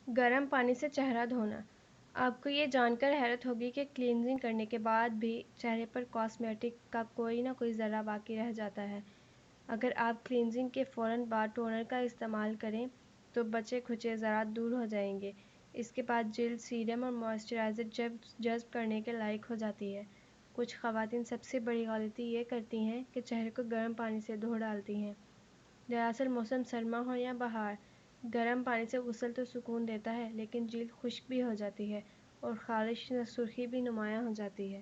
گرم پانی سے چہرہ دھونا۔ آپ کو یہ جان کر حیرت ہوگی کہ کلینزنگ کرنے کے بعد بھی چہرے پر کاسمیٹک کا کوئی نہ کوئی ذرہ باقی رہ جاتا ہے۔ اگر آپ کلینزنگ کے فوراً بعد ٹونر کا استعمال کریں تو بچے کھچے ذرات دور ہو جائیں گے۔ اس کے بعد جلد سیرم اور موئسچرائزر جذب کرنے کے لائق ہو جاتی ہے۔ کچھ خواتین سب سے بڑی غلطی یہ کرتی ہیں کہ چہرے کو گرم پانی سے دھو ڈالتی ہیں۔ دراصل موسم سرما ہو یا بہار، گرم پانی سے غسل تو سکون دیتا ہے لیکن جلد خشک بھی ہو جاتی ہے اور خالص سرخی بھی نمایاں ہو جاتی ہے۔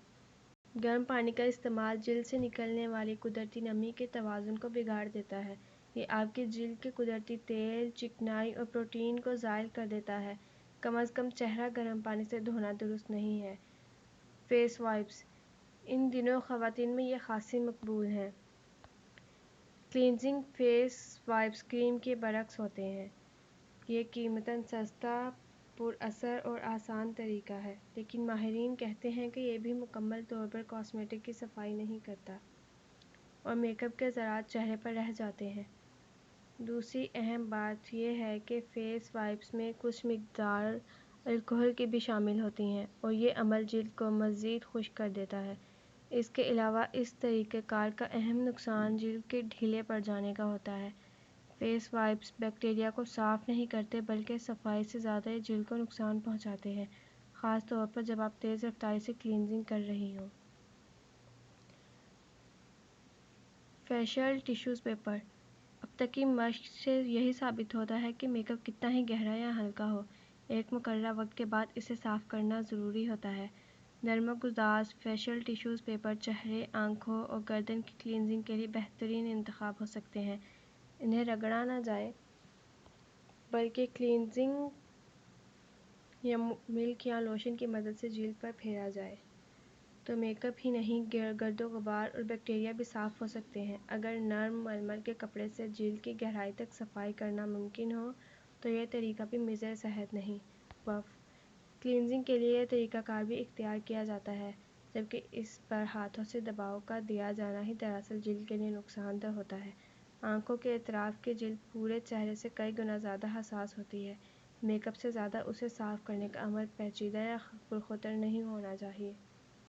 گرم پانی کا استعمال جلد سے نکلنے والی قدرتی نمی کے توازن کو بگاڑ دیتا ہے۔ یہ آپ کی جلد کے قدرتی تیل، چکنائی اور پروٹین کو زائل کر دیتا ہے۔ کم از کم چہرہ گرم پانی سے دھونا درست نہیں ہے۔ Face wipes. ان دنوں خواتین میں یہ خاصی مقبول ہیں۔ کلینزنگ فیس وائپس کریم کے برعکس ہوتے ہیں۔ یہ قیمتاً سستا، پر اثر اور آسان طریقہ ہے، لیکن ماہرین کہتے ہیں کہ یہ بھی مکمل طور پر کاسمیٹک کی صفائی نہیں کرتا اور میک اپ کے ذرات چہرے پر رہ جاتے ہیں۔ دوسری اہم بات یہ ہے کہ فیس وائپس میں کچھ مقدار الکحل کی بھی شامل ہوتی ہیں اور یہ عمل جلد کو مزید خشک کر دیتا ہے۔ اس کے علاوہ اس طریقہ کار کا اہم نقصان جلد کے ڈھیلے پڑ جانے کا ہوتا ہے۔ فیس وائپس بیکٹیریا کو صاف نہیں کرتے بلکہ صفائی سے زیادہ جلد کو نقصان پہنچاتے ہیں، خاص طور پر جب آپ تیز رفتاری سے کلینزنگ کر رہی ہوں۔ Facial tissues paper. اب تک کی مشق سے یہی ثابت ہوتا ہے کہ میک اپ کتنا ہی گہرا یا ہلکا ہو، ایک مقررہ وقت کے بعد اسے صاف کرنا ضروری ہوتا ہے۔ نرم و گداز فیشل ٹشوز پیپر چہرے، آنکھوں اور گردن کی کلینزنگ کے لیے بہترین انتخاب ہو سکتے ہیں۔ انہیں رگڑا نہ جائے بلکہ کلینزنگ یا ملک یا لوشن کی مدد سے جلد پر پھیرا جائے تو میک اپ ہی نہیں گرد و غبار اور بیکٹیریا بھی صاف ہو سکتے ہیں۔ اگر نرم ململ کے کپڑے سے جلد کی گہرائی تک صفائی کرنا ممکن ہو تو یہ طریقہ بھی مضر صحت نہیں۔ پف کلینزنگ کے لیے یہ طریقہ کار بھی اختیار کیا جاتا ہے، جبکہ اس پر ہاتھوں سے دباؤ کا دیا جانا ہی دراصل جلد کے لیے نقصان دہ ہوتا ہے۔ آنکھوں کے اطراف کی جلد پورے چہرے سے کئی گنا زیادہ حساس ہوتی ہے۔ میک اپ سے زیادہ اسے صاف کرنے کا عمل پیچیدہ یا پرخطر نہیں ہونا چاہیے۔